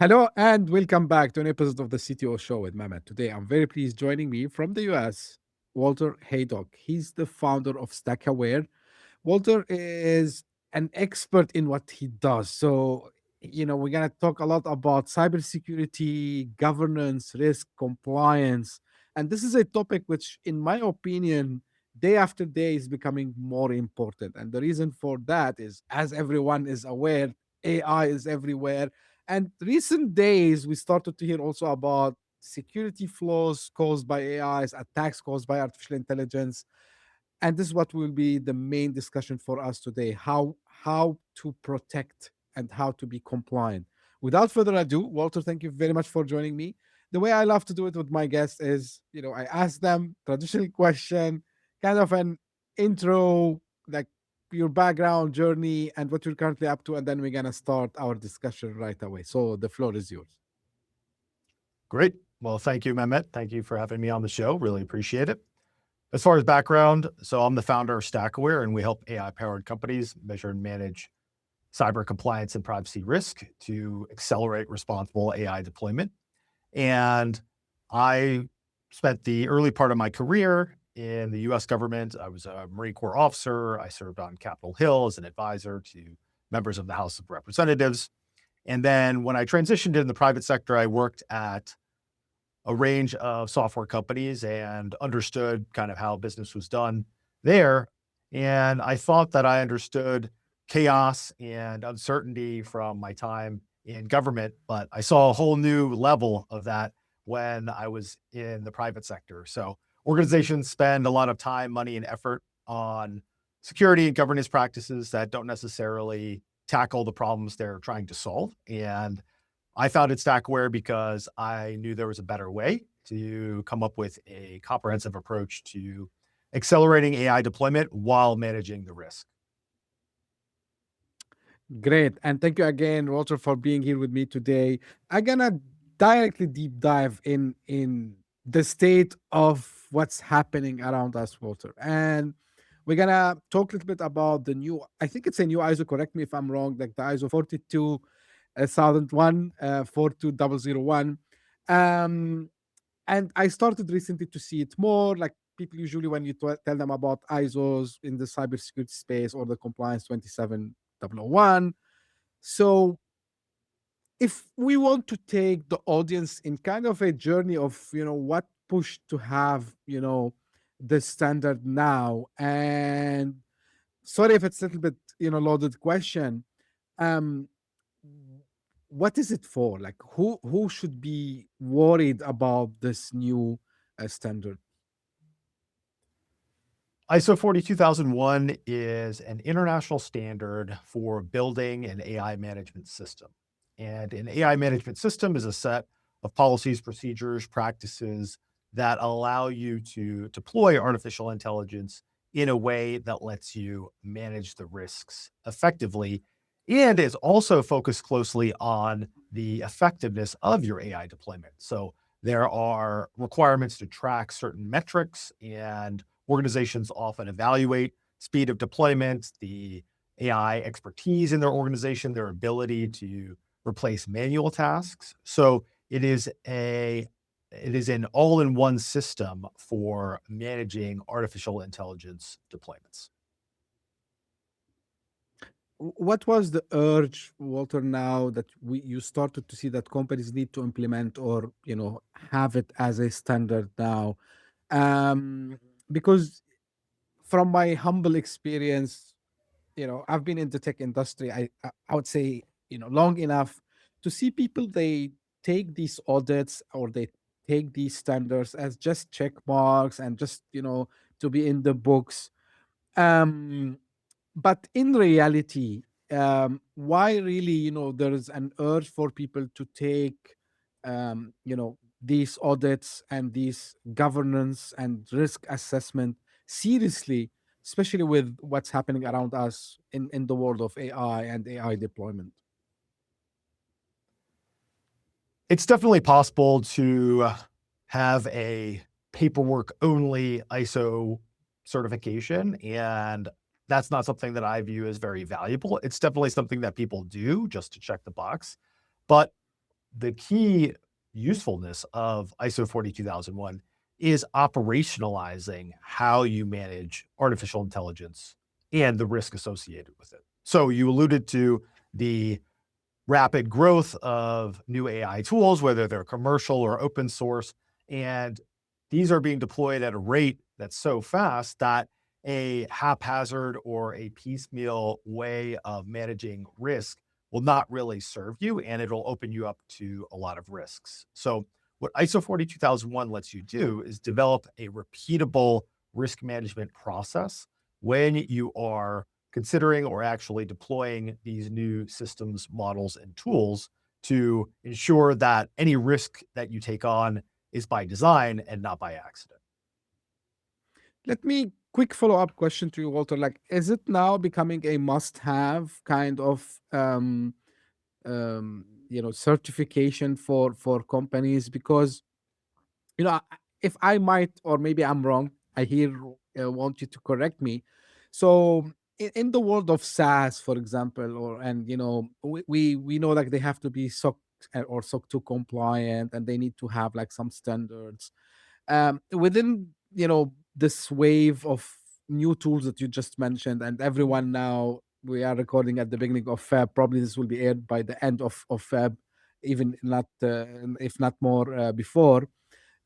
Hello and welcome back to an episode of the CTO Show with Mehmet. Today, I'm very pleased joining me from the US, Walter Haydock. He's the founder of StackAware. Walter is an expert in what he does. So, we're going to talk a lot about cybersecurity, governance, risk, compliance. And this is a topic which, in my opinion, day after day is becoming more important. And the reason for that is, as everyone is aware, AI is everywhere. And recent days, we started to hear also about security flaws caused by AIs, attacks caused by artificial intelligence, and this is what will be the main discussion for us today: how to protect and how to be compliant. Without further ado, Walter, thank you very much for joining me. The way I love to do it with my guests is, I ask them traditional question, kind of an intro, like your background journey and what you're currently up to, and then we're gonna start our discussion right away. So the floor is yours. Great. Well, thank you, Mehmet. Thank you for having me on the show. Really appreciate it. As far as background, so I'm the founder of StackAware, and we help AI-powered companies measure and manage cyber compliance and privacy risk to accelerate responsible AI deployment. And I spent the early part of my career in the US government. I was a Marine Corps officer. I served on Capitol Hill as an advisor to members of the House of Representatives. And then when I transitioned in the private sector, I worked at a range of software companies and understood kind of how business was done there. And I thought that I understood chaos and uncertainty from my time in government, but I saw a whole new level of that when I was in the private sector. So organizations spend a lot of time, money, and effort on security and governance practices that don't necessarily tackle the problems they're trying to solve. And I founded StackAware because I knew there was a better way to come up with a comprehensive approach to accelerating AI deployment while managing the risk. Great. And thank you again, Walter, for being here with me today. I'm gonna directly deep dive in the state of what's happening around us, Walter. And we're gonna talk a little bit about the new, I think it's a new ISO, correct me if I'm wrong, like the ISO 42001, 42001. Um, and I started recently to see it more. Like people usually, when you tell them about ISOs in the cybersecurity space or the compliance 27001. So if we want to take the audience in kind of a journey of, what pushed to have, the standard now, and sorry if it's a little bit, loaded question. Um, what is it for? Like who should be worried about this new standard? ISO 42001 is an international standard for building an AI management system. And an AI management system is a set of policies, procedures, practices that allow you to deploy artificial intelligence in a way that lets you manage the risks effectively and is also focused closely on the effectiveness of your AI deployment. So there are requirements to track certain metrics, and organizations often evaluate speed of deployment, the AI expertise in their organization, their ability to replace manual tasks. So it is an all-in-one system for managing artificial intelligence deployments. What was the urge, Walter, now that you started to see that companies need to implement or, have it as a standard now? Um, because from my humble experience, I've been in the tech industry, I would say, long enough to see people, they take these audits or they take these standards as just check marks and just, to be in the books. Um, but in reality, why really, there is an urge for people to take, these audits and these governance and risk assessment seriously, especially with what's happening around us in the world of AI and AI deployment? It's definitely possible to have a paperwork-only ISO certification, and that's not something that I view as very valuable. It's definitely something that people do just to check the box. But the key usefulness of ISO 42001 is operationalizing how you manage artificial intelligence and the risk associated with it. So you alluded to the rapid growth of new AI tools, whether they're commercial or open source. And these are being deployed at a rate that's so fast that a haphazard or a piecemeal way of managing risk will not really serve you, and it'll open you up to a lot of risks. So what ISO 42001 lets you do is develop a repeatable risk management process when you are considering or actually deploying these new systems, models, and tools to ensure that any risk that you take on is by design and not by accident. Let me quick follow-up question to you, Walter. Like, is it now becoming a must-have kind of certification for companies? Because if I might, or maybe I'm wrong, I hear want you to correct me. So in the world of SaaS, for example, and we know like they have to be SOC or SOC 2 compliant, and they need to have like some standards within this wave of new tools that you just mentioned. And everyone now, we are recording at the beginning of Feb, probably this will be aired by the end of Feb, even not if not more before.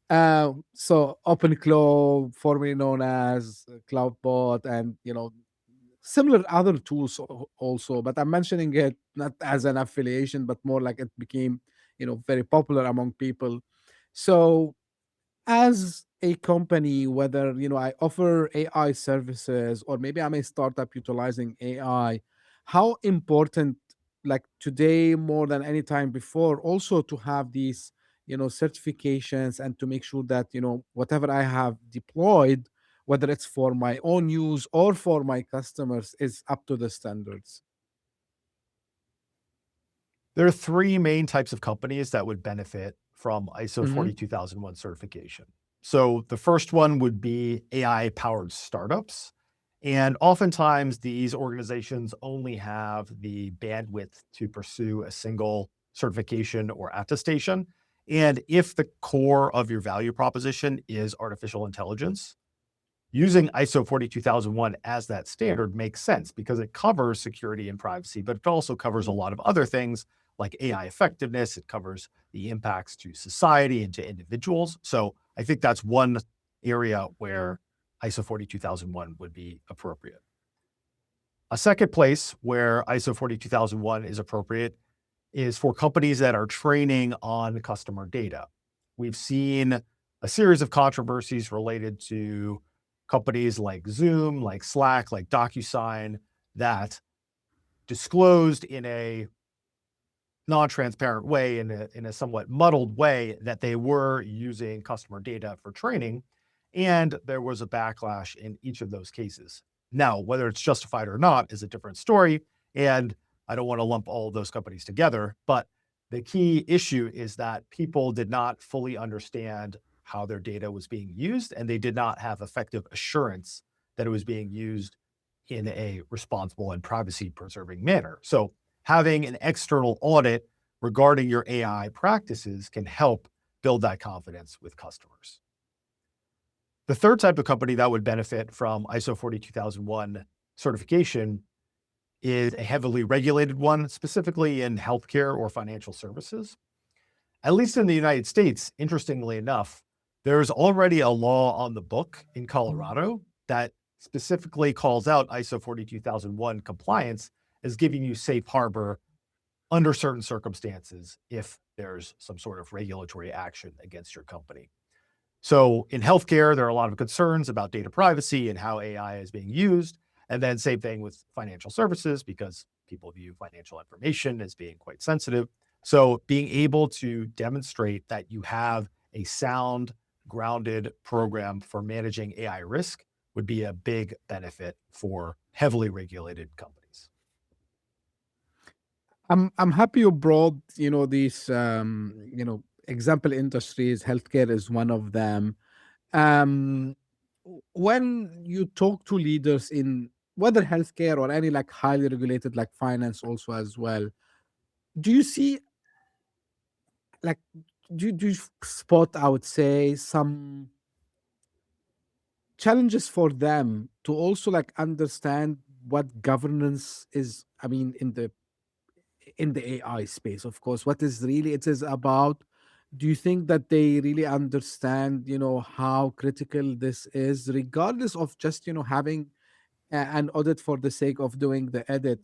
So OpenClaw, formerly known as CloudBot, and similar other tools also, but I'm mentioning it not as an affiliation, but more like it became very popular among people. So as a company, whether I offer AI services or maybe I'm a startup utilizing AI, how important, like today more than any time before, also to have these certifications, and to make sure that whatever I have deployed, whether it's for my own use or for my customers, is up to the standards. There are three main types of companies that would benefit from ISO Hmm. 42001 certification. So the first one would be AI powered startups. And oftentimes these organizations only have the bandwidth to pursue a single certification or attestation. And if the core of your value proposition is artificial intelligence, using ISO 42001 as that standard makes sense because it covers security and privacy, but it also covers a lot of other things like AI effectiveness. It covers the impacts to society and to individuals. So I think that's one area where ISO 42001 would be appropriate. A second place where ISO 42001 is appropriate is for companies that are training on customer data. We've seen a series of controversies related to companies like Zoom, like Slack, like DocuSign that disclosed in a non-transparent way, in a somewhat muddled way, that they were using customer data for training. And there was a backlash in each of those cases. Now, whether it's justified or not is a different story. And I don't want to lump all of those companies together, but the key issue is that people did not fully understand how their data was being used, and they did not have effective assurance that it was being used in a responsible and privacy preserving manner. So having an external audit regarding your AI practices can help build that confidence with customers. The third type of company that would benefit from ISO 42001 certification is a heavily regulated one, specifically in healthcare or financial services. At least in the United States, interestingly enough, there's already a law on the book in Colorado that specifically calls out ISO 42001 compliance as giving you safe harbor under certain circumstances if there's some sort of regulatory action against your company. So in healthcare, there are a lot of concerns about data privacy and how AI is being used. And then same thing with financial services because people view financial information as being quite sensitive. So being able to demonstrate that you have a sound, grounded program for managing AI risk would be a big benefit for heavily regulated companies. I'm happy you brought these example industries. Healthcare is one of them. When you talk to leaders in whether healthcare or any like highly regulated like finance also as well, do you see like do you spot, I would say, some challenges for them to also like understand what governance is? I mean, in the AI space, of course, what is really it is about. Do you think that they really understand, how critical this is, regardless of just, having an audit for the sake of doing the edit?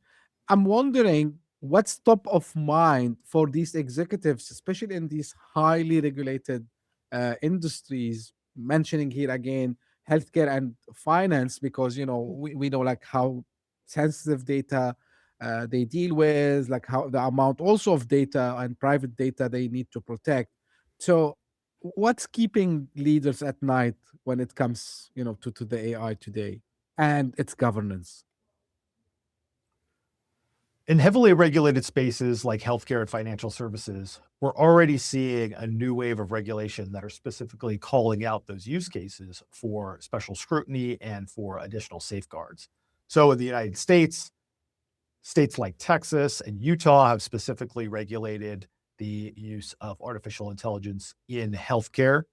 I'm wondering what's top of mind for these executives, especially in these highly regulated industries, mentioning here again healthcare and finance, because we know like how sensitive data they deal with, like how the amount also of data and private data they need to protect. So what's keeping leaders at night when it comes, to the AI today and its governance? In heavily regulated spaces like healthcare and financial services, we're already seeing a new wave of regulation that are specifically calling out those use cases for special scrutiny and for additional safeguards. So in the United States, states like Texas and Utah have specifically regulated the use of artificial intelligence in healthcare.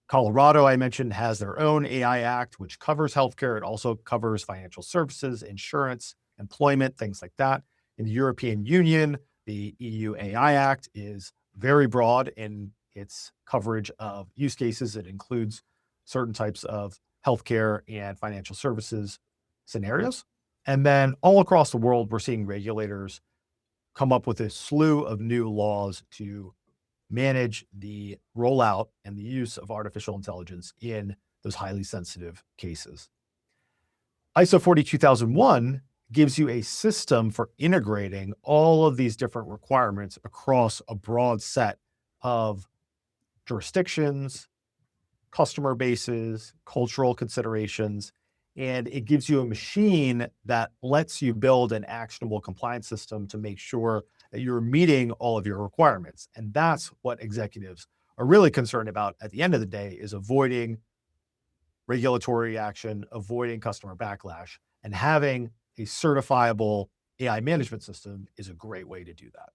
Colorado, I mentioned, has their own AI Act, which covers healthcare. It also covers financial services, insurance, employment, things like that. In the European Union, the EU AI Act is very broad in its coverage of use cases. It includes certain types of healthcare and financial services scenarios. And then all across the world, we're seeing regulators come up with a slew of new laws to manage the rollout and the use of artificial intelligence in those highly sensitive cases. ISO 42001 gives you a system for integrating all of these different requirements across a broad set of jurisdictions, customer bases, cultural considerations, and it gives you a machine that lets you build an actionable compliance system to make sure that you're meeting all of your requirements. And that's what executives are really concerned about at the end of the day, is avoiding regulatory action, avoiding customer backlash, and having a certifiable AI management system is a great way to do that.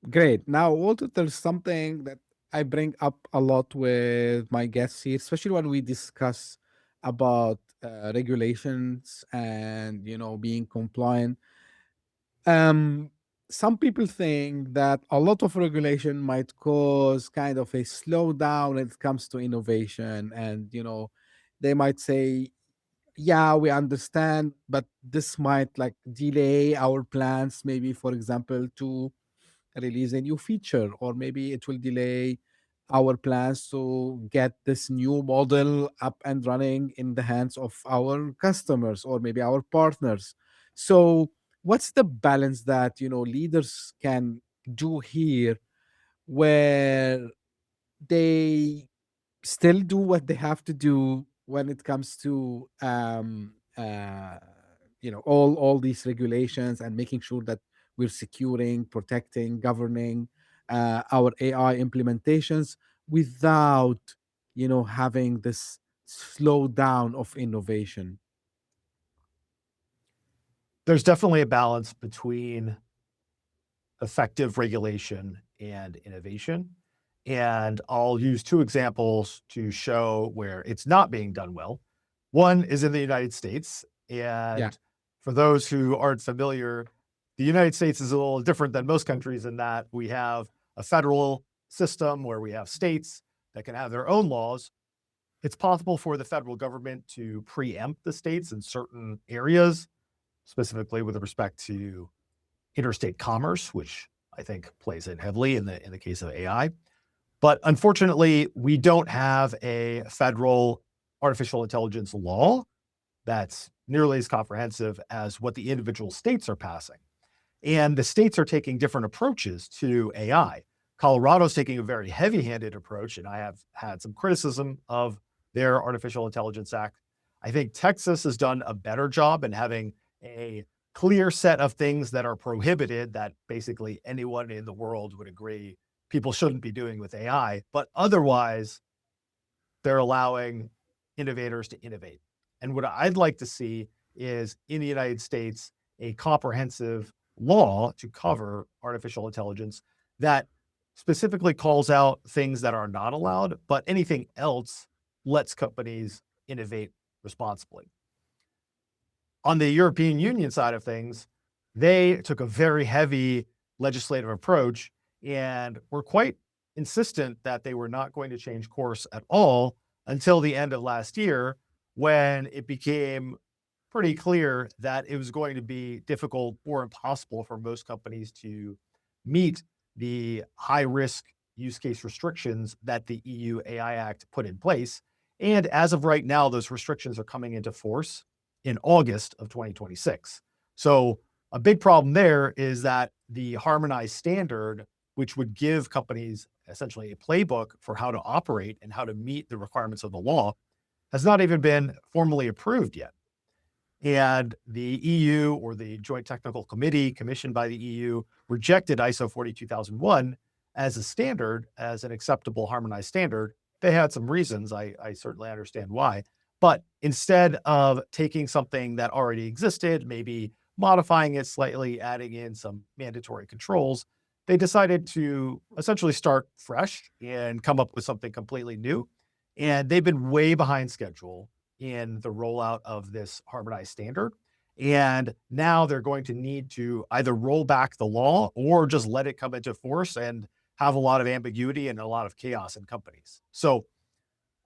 Great. Now, Walter, there's something that I bring up a lot with my guests here, especially when we discuss about regulations and being compliant. Um, some people think that a lot of regulation might cause kind of a slowdown when it comes to innovation, and they might say, "Yeah, we understand, but this might like delay our plans. Maybe, for example, to release a new feature, or maybe it will delay our plans to get this new model up and running in the hands of our customers or maybe our partners." So what's the balance that leaders can do here, where they still do what they have to do when it comes to all these regulations, and making sure that we're securing, protecting, governing our AI implementations without having this slowdown of innovation? There's definitely a balance between effective regulation and innovation. And I'll use two examples to show where it's not being done well. One is in the United States. Yeah. And for those who aren't familiar, the United States is a little different than most countries in that we have a federal system where we have states that can have their own laws. It's possible for the federal government to preempt the states in certain areas, specifically with respect to interstate commerce, which I think plays in heavily in the case of AI. But unfortunately, we don't have a federal artificial intelligence law that's nearly as comprehensive as what the individual states are passing. And the states are taking different approaches to AI. Colorado's taking a very heavy-handed approach, and I have had some criticism of their artificial intelligence act. I think Texas has done a better job in having a clear set of things that are prohibited that basically anyone in the world would agree people shouldn't be doing with AI. But otherwise, they're allowing innovators to innovate. And what I'd like to see is in the United States, a comprehensive law to cover artificial intelligence that specifically calls out things that are not allowed, but anything else lets companies innovate responsibly. On the European Union side of things, they took a very heavy legislative approach and were quite insistent that they were not going to change course at all until the end of last year, when it became pretty clear that it was going to be difficult or impossible for most companies to meet the high risk use case restrictions that the EU AI Act put in place. And as of right now, those restrictions are coming into force in August of 2026. So a big problem there is that the harmonized standard, which would give companies essentially a playbook for how to operate and how to meet the requirements of the law, has not even been formally approved yet. And the EU, or the Joint Technical Committee commissioned by the EU, rejected ISO 42001 as a standard, as an acceptable harmonized standard. They had some reasons. I certainly understand why. But instead of taking something that already existed, maybe modifying it slightly, adding in some mandatory controls, they decided to essentially start fresh and come up with something completely new. And they've been way behind schedule in the rollout of this harmonized standard. And now they're going to need to either roll back the law or just let it come into force and have a lot of ambiguity and a lot of chaos in companies. So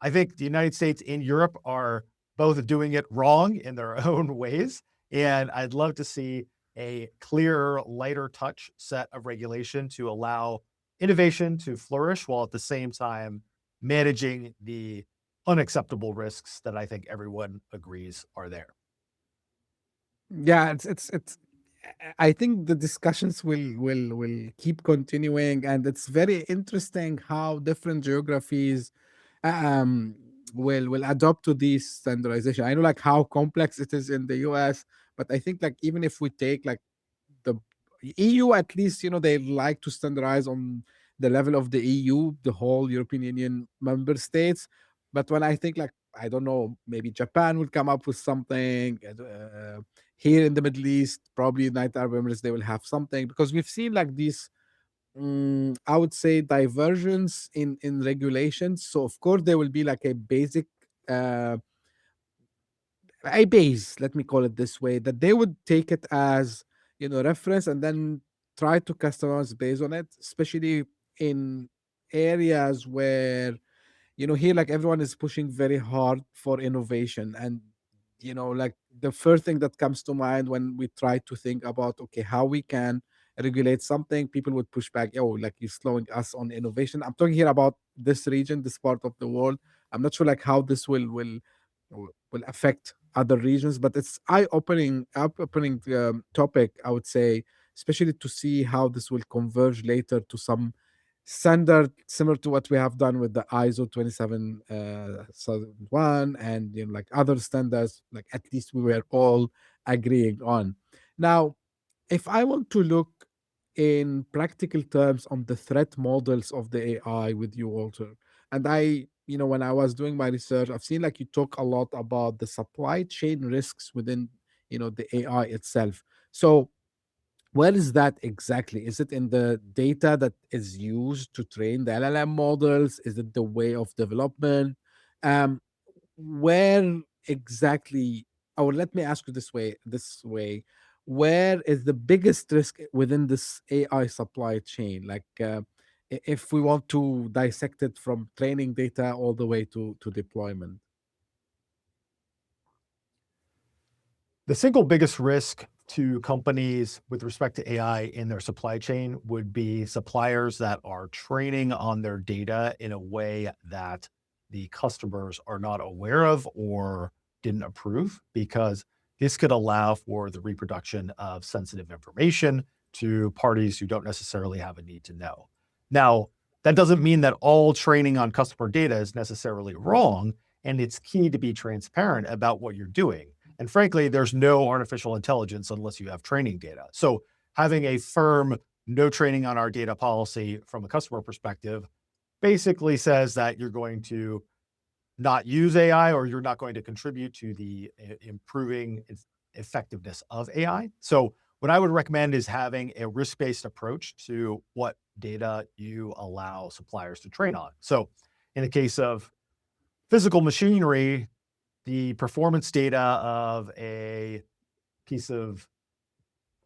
I think the United States and Europe are both doing it wrong in their own ways. And I'd love to see a clearer, lighter touch set of regulation to allow innovation to flourish while at the same time managing the unacceptable risks that I think everyone agrees are there. Yeah, it's I think the discussions will keep continuing, and it's very interesting how different geographies um will adopt to this standardization. I know like how complex it is in the US, but I think like even if we take like the EU, at least they like to standardize on the level of the EU, the whole European Union member states. But when I think like I don't know, maybe Japan will come up with something. Here in the Middle East, probably United Arab Emirates, they will have something because we've seen like these I would say divergence in regulations. So of course there will be like a basic uh, a base, let me call it this way, that they would take it as reference and then try to customize based on it, especially in areas where here like everyone is pushing very hard for innovation. And like the first thing that comes to mind when we try to think about okay how we can regulate something, people would push back, oh, like you're slowing us on innovation. I'm talking here about this region, this part of the world. I'm not sure like how this will affect other regions, but it's eye opening topic, I would say, especially to see how this will converge later to some standard similar to what we have done with the ISO 27001 and like other standards, like at least we were all agreeing on. Now, if I want to look in practical terms on the threat models of the AI with you, Walter, and when I was doing my research, I've seen like you talk a lot about the supply chain risks within, the AI itself. So where is that exactly? Is it in the data that is used to train the LLM models? Is it the way of development? Um, where exactly, or let me ask you this way, where is the biggest risk within this AI supply chain? Like, if we want to dissect it from training data all the way to deployment. The single biggest risk to companies with respect to AI in their supply chain would be suppliers that are training on their data in a way that the customers are not aware of or didn't approve, because this could allow for the reproduction of sensitive information to parties who don't necessarily have a need to know. Now, that doesn't mean that all training on customer data is necessarily wrong, and it's key to be transparent about what you're doing. And frankly, there's no artificial intelligence unless you have training data. So having a firm no training on our data policy from a customer perspective basically says that you're going to not use AI, or you're not going to contribute to the improving effectiveness of AI. So What I would recommend is having a risk-based approach to what data you allow suppliers to train on. So in the case of physical machinery, the performance data of a piece of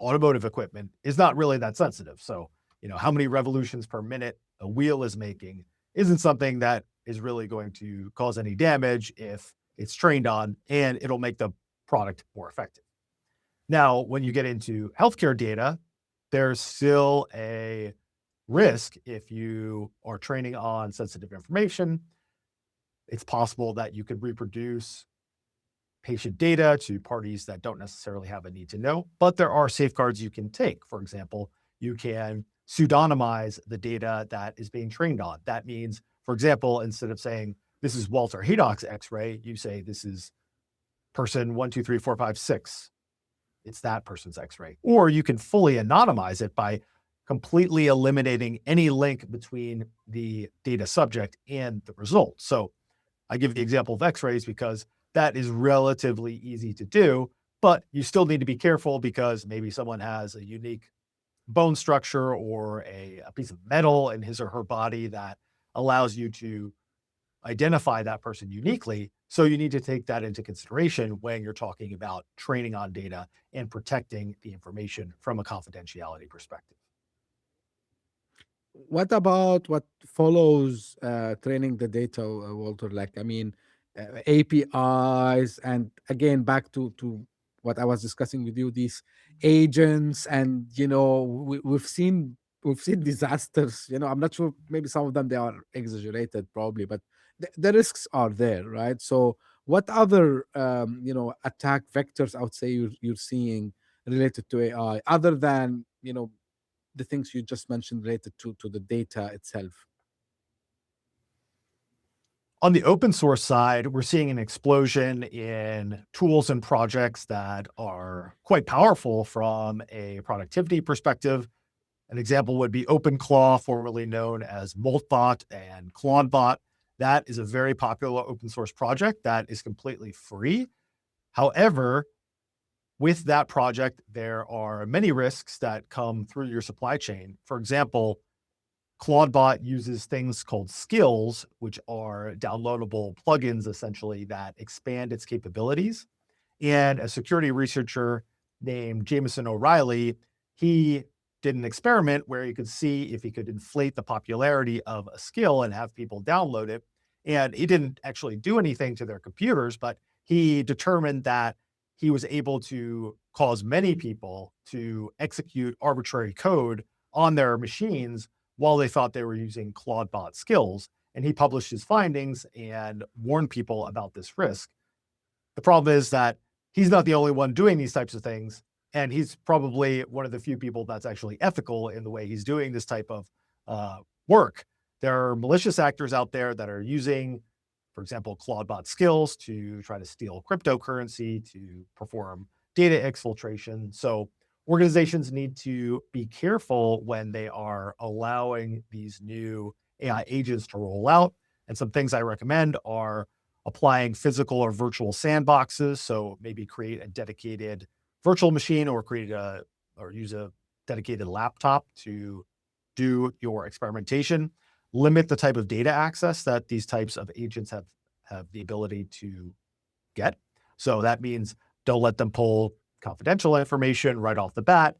automotive equipment is not really that sensitive. So, how many revolutions per minute a wheel is making isn't something that is really going to cause any damage if it's trained on, and it'll make the product more effective. Now, when you get into healthcare data, there's still a risk if you are training on sensitive information. It's possible that you could reproduce patient data to parties that don't necessarily have a need to know, but there are safeguards you can take. For example, you can pseudonymize the data that is being trained on. That means, for example, instead of saying this is Walter Haydock's X-ray, you say this is person 1, 2, 3, 4, 5, 6. It's that person's X-ray. Or you can fully anonymize it by completely eliminating any link between the data subject and the result. So I give the example of X-rays because that is relatively easy to do, but you still need to be careful because maybe someone has a unique bone structure or a piece of metal in his or her body that allows you to identify that person uniquely. So you need to take that into consideration when you're talking about training on data and protecting the information from a confidentiality perspective. What about what follows training the data, Walter? Like, I mean, APIs, and again, back to what I was discussing with you, these agents, and we've seen disasters. I'm not sure. Maybe some of them they are exaggerated, probably, but the risks are there, right? So, what other attack vectors I would say you're seeing related to AI, other than the things you just mentioned related to the data itself? On the open source side, we're seeing an explosion in tools and projects that are quite powerful from a productivity perspective. An example would be OpenClaw, formerly known as Moltbot and ClawnBot. That is a very popular open source project that is completely free. However, with that project, there are many risks that come through your supply chain. For example, ClawnBot uses things called skills, which are downloadable plugins essentially that expand its capabilities. And a security researcher named Jameson O'Reilly, he did an experiment where he could see if he could inflate the popularity of a skill and have people download it. And he didn't actually do anything to their computers, but he determined that he was able to cause many people to execute arbitrary code on their machines while they thought they were using ClawnBot skills. And he published his findings and warned people about this risk. The problem is that he's not the only one doing these types of things, and he's probably one of the few people that's actually ethical in the way he's doing this type of work. There are malicious actors out there that are using, for example, ClawnBot skills to try to steal cryptocurrency, to perform data exfiltration. So organizations need to be careful when they are allowing these new AI agents to roll out. And some things I recommend are applying physical or virtual sandboxes. So maybe create a dedicated virtual machine or use a dedicated laptop to do your experimentation. Limit the type of data access that these types of agents have the ability to get. So that means don't let them pull confidential information right off the bat.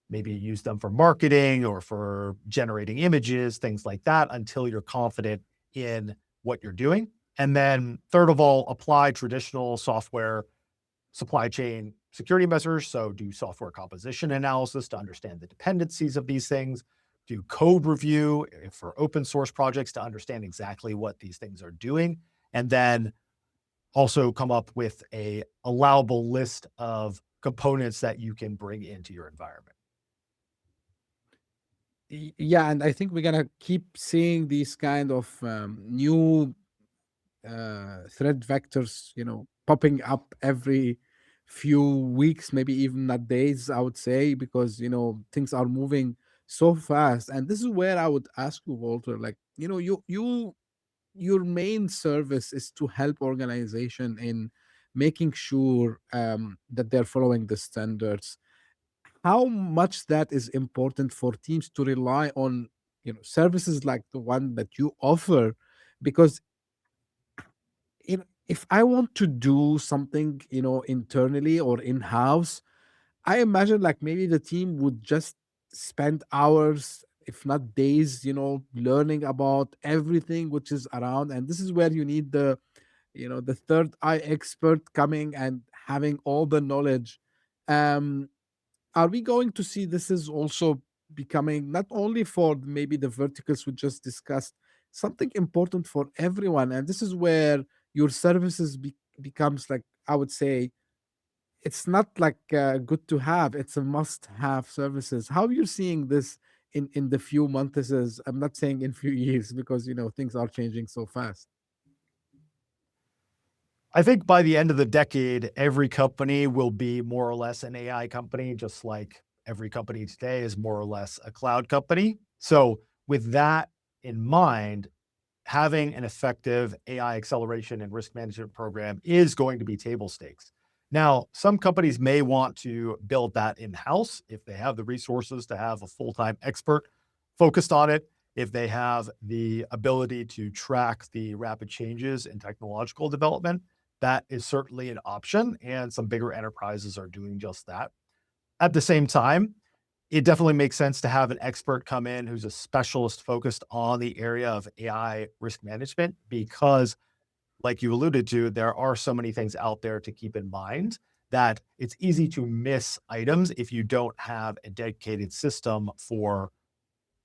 Maybe use them for marketing or for generating images, things like that, until you're confident in what you're doing. And then third of all, apply traditional software supply chain security measures. So do software composition analysis to understand the dependencies of these things, do code review for open source projects to understand exactly what these things are doing, and then also come up with a allowable list of components that you can bring into your environment. Yeah, and I think we're gonna keep seeing these kind of new threat vectors, popping up every few weeks, maybe even not days, I would say, because things are moving so fast. And this is where I would ask you, Walter, like, your main service is to help organization in making sure that they're following the standards. how much that is important for teams to rely on, services like the one that you offer. Because if I want to do something, internally or in-house, I imagine like maybe the team would just spend hours, if not days, learning about everything which is around. And this is where you need the third eye expert coming and having all the knowledge. Um, are we going to see this is also becoming not only for maybe the verticals we just discussed, something important for everyone? And this is where your services becomes, like, I would say, it's not like good to have, it's a must have services. How you're seeing this in the few months? Is, I'm not saying in few years, because things are changing so fast. I think by the end of the decade, every company will be more or less an AI company, just like every company today is more or less a cloud company. So, with that in mind, having an effective AI acceleration and risk management program is going to be table stakes. Now, some companies may want to build that in house if they have the resources to have a full time expert focused on it, if they have the ability to track the rapid changes in technological development. That is certainly an option, and some bigger enterprises are doing just that. At the same time, it definitely makes sense to have an expert come in who's a specialist focused on the area of AI risk management because, like you alluded to, there are so many things out there to keep in mind that it's easy to miss items if you don't have a dedicated system for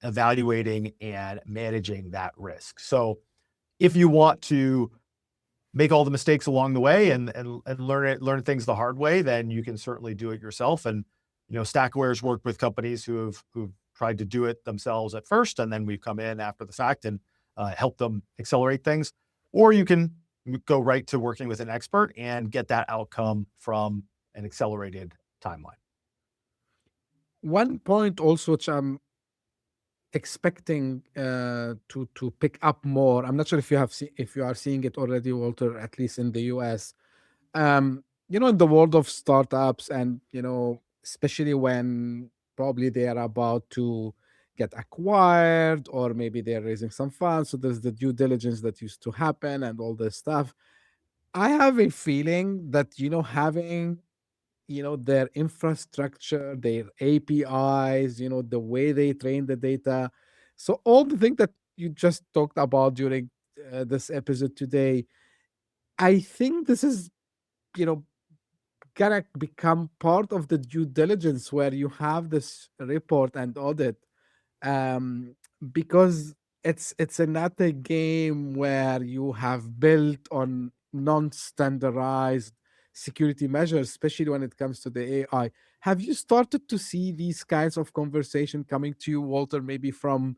evaluating and managing that risk. So, if you want to make all the mistakes along the way and learn things the hard way, then you can certainly do it yourself. And StackAware's worked with companies who've tried to do it themselves at first, and then we've come in after the fact and help them accelerate things. Or you can go right to working with an expert and get that outcome from an accelerated timeline. One point also which I'm expecting to pick up more. I'm not sure if if you are seeing it already, Walter, at least in the US. In the world of startups, and especially when probably they are about to get acquired, or maybe they're raising some funds. So there's the due diligence that used to happen and all this stuff. I have a feeling that having their infrastructure, their APIs, the way they train the data. So all the things that you just talked about during this episode today, I think this is, you know, gonna become part of the due diligence where you have this report and audit, um, because it's another game where you have built on non-standardized security measures, especially when it comes to the AI. Have you started to see these kinds of conversation coming to you, Walter? Maybe from,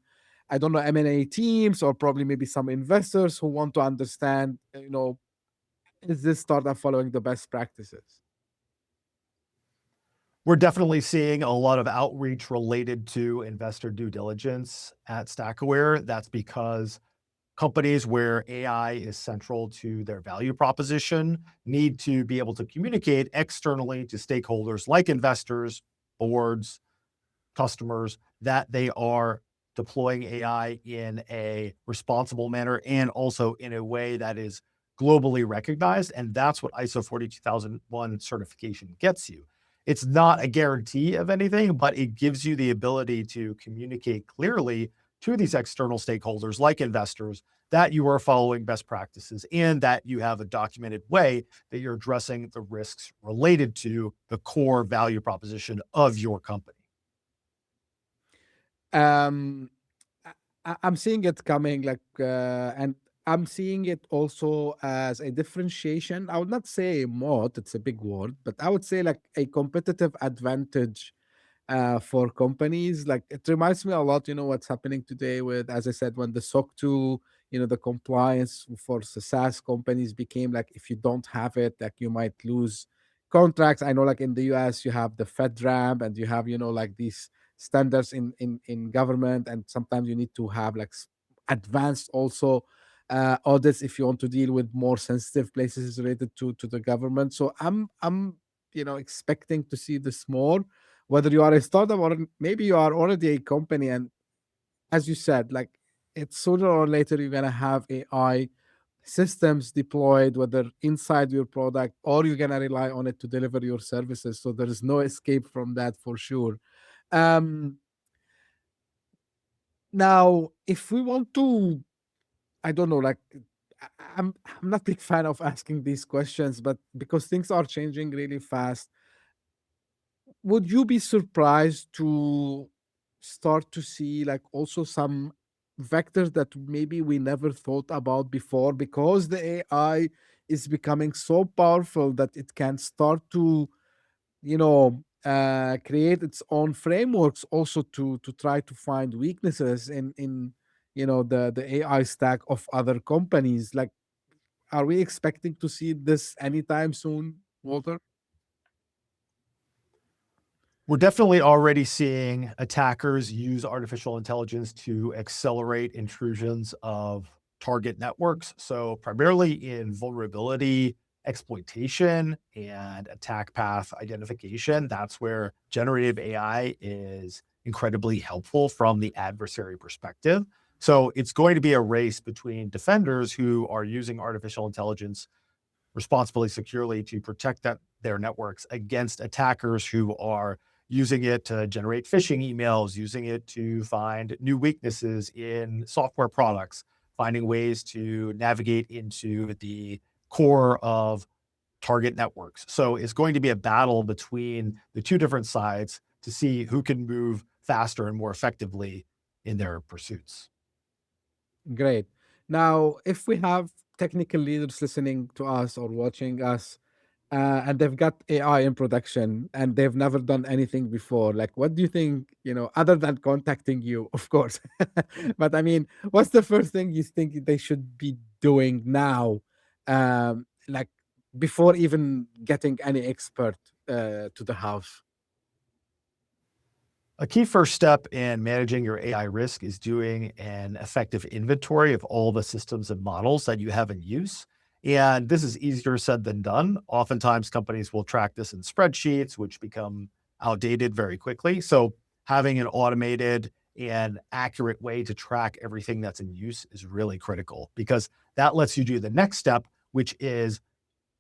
I don't know, M&A teams, or probably maybe some investors who want to understand, is this startup following the best practices? We're definitely seeing a lot of outreach related to investor due diligence at StackAware. That's because companies where AI is central to their value proposition need to be able to communicate externally to stakeholders like investors, boards, customers that they are deploying AI in a responsible manner and also in a way that is globally recognized. And that's what ISO 42001 certification gets you. It's not a guarantee of anything, but it gives you the ability to communicate clearly to these external stakeholders like investors that you are following best practices and that you have a documented way that you're addressing the risks related to the core value proposition of your company. Um, I'm seeing it coming, like, and I'm seeing it also as a differentiation. I would not say a moat; it's a big word, but I would say like a competitive advantage for companies. Like, it reminds me a lot, what's happening today with, as I said, when the SOC 2, the compliance for the SaaS companies became like, if you don't have it, like you might lose contracts. I know, like in the US, you have the FedRAMP, and you have, like these standards in government, and sometimes you need to have like advanced also audits if you want to deal with more sensitive places related to the government. So I'm expecting to see this more whether you are a startup or maybe you are already a company. And as you said, like it's sooner or later you're gonna have AI systems deployed, whether inside your product or you're gonna rely on it to deliver your services. So there is no escape from that for sure. Um, Now, if we want to, I don't know, like I'm not big fan of asking these questions, but because things are changing really fast, would you be surprised to start to see like also some vectors that maybe we never thought about before because the AI is becoming so powerful that it can start to, create its own frameworks also to try to find weaknesses in the AI stack of other companies. Like, are we expecting to see this anytime soon, Walter? We're definitely already seeing attackers use artificial intelligence to accelerate intrusions of target networks. So, primarily in vulnerability exploitation and attack path identification, that's where generative AI is incredibly helpful from the adversary perspective. So, it's going to be a race between defenders who are using artificial intelligence responsibly, securely to protect their networks against attackers who are using it to generate phishing emails, using it to find new weaknesses in software products, finding ways to navigate into the core of target networks. So it's going to be a battle between the two different sides to see who can move faster and more effectively in their pursuits. Great. Now, if we have technical leaders listening to us or watching us, and they've got AI in production and they've never done anything before, like what do you think, other than contacting you, of course? But I mean, what's the first thing you think they should be doing now? Like before even getting any expert to the house? A key first step in managing your AI risk is doing an effective inventory of all the systems and models that you have in use. And this is easier said than done. Oftentimes, companies will track this in spreadsheets, which become outdated very quickly. So, having an automated and accurate way to track everything that's in use is really critical because that lets you do the next step, which is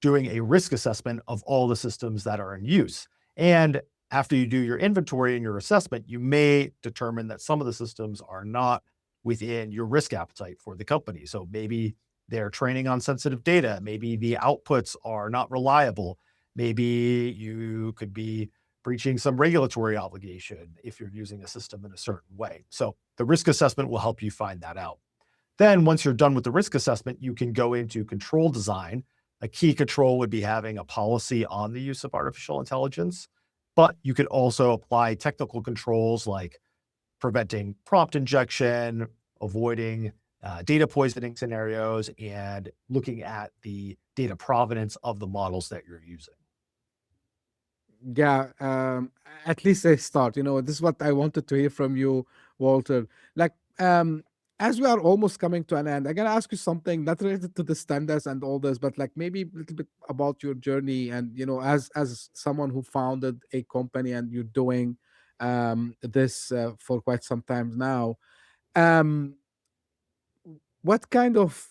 doing a risk assessment of all the systems that are in use. And after you do your inventory and your assessment, you may determine that some of the systems are not within your risk appetite for the company. So maybe they're training on sensitive data. Maybe the outputs are not reliable. Maybe you could be breaching some regulatory obligation if you're using a system in a certain way. So the risk assessment will help you find that out. Then once you're done with the risk assessment, you can go into control design. A key control would be having a policy on the use of artificial intelligence, but you could also apply technical controls like preventing prompt injection, avoiding data poisoning scenarios, and looking at the data provenance of the models that you're using. Yeah, at least a start. This is what I wanted to hear from you, Walter. Like, as we are almost coming to an end, I gotta ask you something not related to the standards and all this, but like maybe a little bit about your journey and as someone who founded a company and you're doing this for quite some time now. Um, what kind of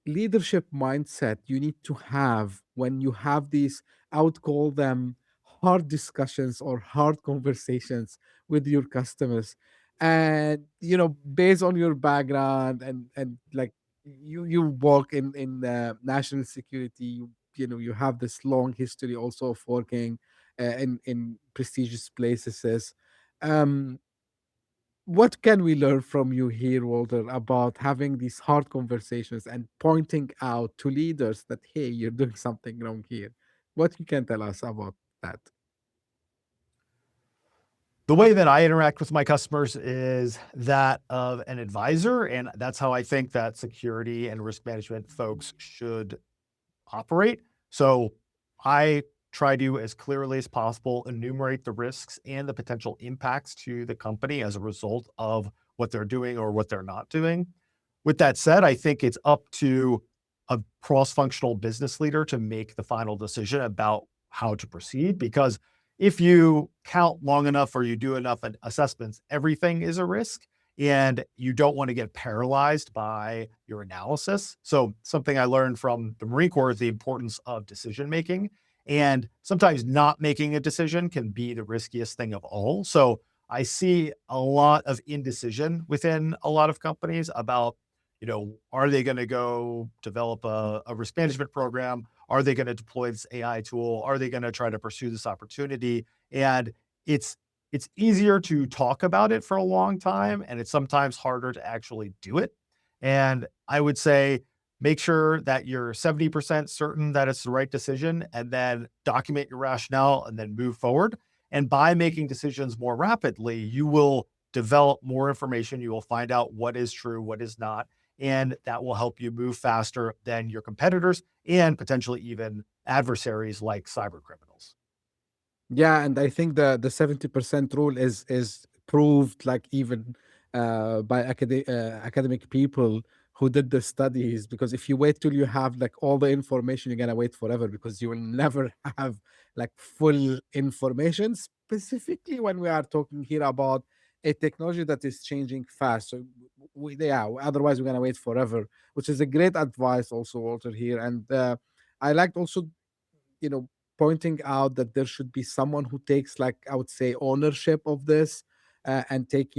leadership mindset you need to have when you have these, I would call them hard discussions or hard conversations with your customers, and based on your background and like you work in national security, you have this long history also of working in prestigious places. um what can we learn from you here, Walter, about having these hard conversations and pointing out to leaders that, hey, you're doing something wrong here? What you can tell us about that? The way that I interact with my customers is that of an advisor, and that's how I think that security and risk management folks should operate. So I try to, as clearly as possible, enumerate the risks and the potential impacts to the company as a result of what they're doing or what they're not doing. With that said, I think it's up to a cross functional business leader to make the final decision about how to proceed because if you count long enough or you do enough assessments, everything is a risk and you don't want to get paralyzed by your analysis. So, something I learned from the Marine Corps is the importance of decision making. And sometimes not making a decision can be the riskiest thing of all. So, I see a lot of indecision within a lot of companies about, are they going to go develop a risk management program? Are they going to deploy this AI tool? Are they going to try to pursue this opportunity? And it's it's easier to talk about it for a long time, and it's sometimes harder to actually do it. And I would say make sure that you're 70% certain that it's the right decision, and then document your rationale and then move forward. And by making decisions more rapidly, you will develop more information. You will find out what is true, what is not, and that will help you move faster than your competitors and potentially even adversaries like cyber criminals. Yeah, and I think the 70% rule is proved like even by academic people who did the studies. Because if you wait till you have like all the information, you're gonna wait forever because you will never have like full information. Specifically when we are talking here about a technology that is changing fast, so yeah, otherwise we're gonna wait forever. Which is a great advice, also Walter here, and I liked also you know pointing out that there should be someone who takes like I would say ownership of this and take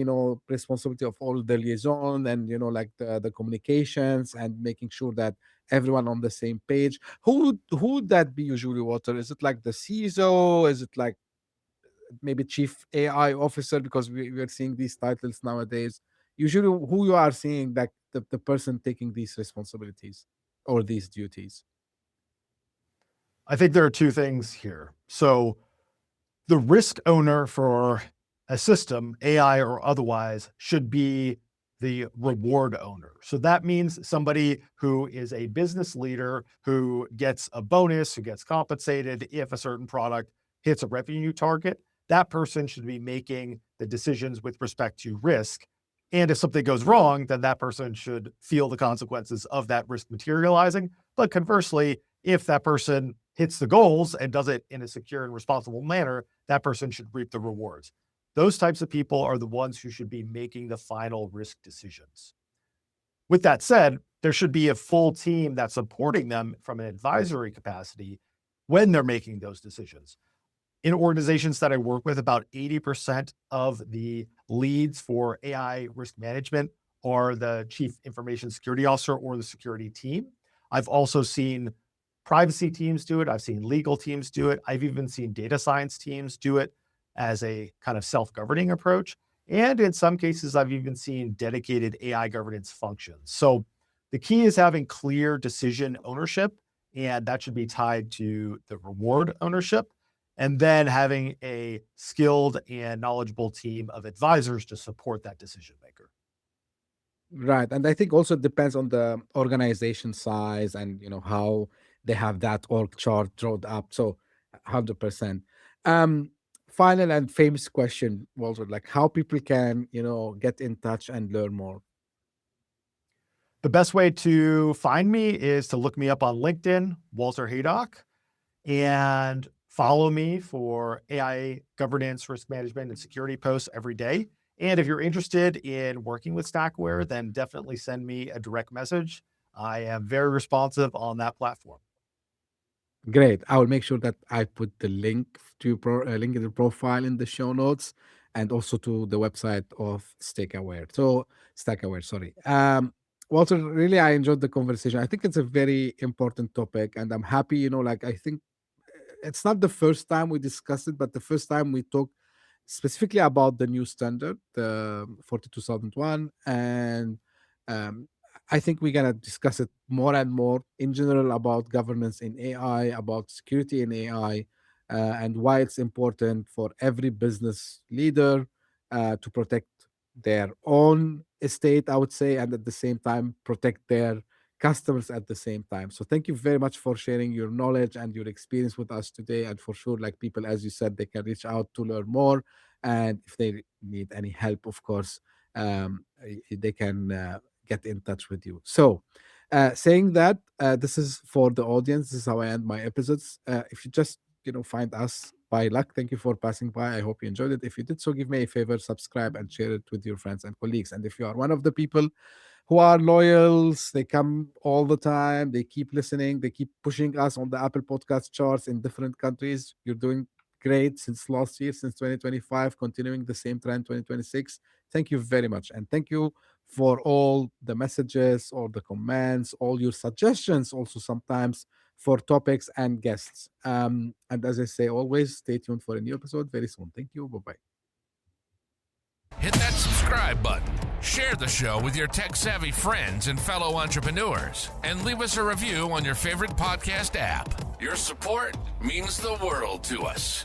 responsibility of all the liaison and like the communications and making sure that everyone on the same page. Who would that be usually, Water? Is it like the CISO? Is it like maybe chief AI officer? Because we are seeing these titles nowadays. Usually who you are seeing like the person taking these responsibilities or these duties. I think there are two things here. So, the risk owner for a system, AI or otherwise, should be the reward owner. So that means somebody who is a business leader who gets a bonus, who gets compensated if a certain product hits a revenue target. That person should be making the decisions with respect to risk. And if something goes wrong, then that person should feel the consequences of that risk materializing. But conversely, if that person hits the goals and does it in a secure and responsible manner, that person should reap the rewards. Those types of people are the ones who should be making the final risk decisions. With that said, there should be a full team that's supporting them from an advisory capacity when they're making those decisions. In organizations that I work with, about 80% of the leads for AI risk management are the chief information security officer or the security team. I've also seen privacy teams do it. I've seen legal teams do it. I've even seen data science teams do it as a kind of self-governing approach. And in some cases, I've even seen dedicated AI governance functions. So the key is having clear decision ownership, and that should be tied to the reward ownership, and then having a skilled and knowledgeable team of advisors to support that decision maker. Right. And I think also it depends on the organization size and how they have that org chart drawn up. So 100%. Um Final and famous question, Walter, like how people can, get in touch and learn more. The best way to find me is to look me up on LinkedIn, Walter Haydock, and follow me for AI governance, risk management, and security posts every day. And if you're interested in working with StackAware, then definitely send me a direct message. I am very responsive on that platform. Great. I will make sure that I put the link to your LinkedIn profile in the show notes and also to the website of StackAware, sorry. Walter, really, I enjoyed the conversation. I think it's a very important topic, and I'm happy, like, I think it's not the first time we discussed it, but the first time we talked specifically about the new standard, the 42001. And um, I think we're going to discuss it more and more in general about governance in AI, about security in AI, and why it's important for every business leader to protect their own estate, I would say, and at the same time protect their customers at the same time. So thank you very much for sharing your knowledge and your experience with us today. And for sure, like people, as you said, they can reach out to learn more. And if they need any help, of course, they can get in touch with you. So, saying that, this is for the audience. This is how I end my episodes. If you just find us by luck. Thank you for passing by. I hope you enjoyed it. If you did so, give me a favor, subscribe and share it with your friends and colleagues. And if you are one of the people who are loyals, they come all the time, they keep listening, they keep pushing us on the Apple Podcast charts in different countries. You're doing great since last year, since 2025, continuing the same trend 2026. Thank you very much. And thank you for all the messages, all the comments, all your suggestions, also sometimes for topics and guests. And as I say, always stay tuned for a new episode very soon. Thank you. Bye bye. Hit that subscribe button, share the show with your tech-savvy friends and fellow entrepreneurs, and leave us a review on your favorite podcast app. Your support means the world to us.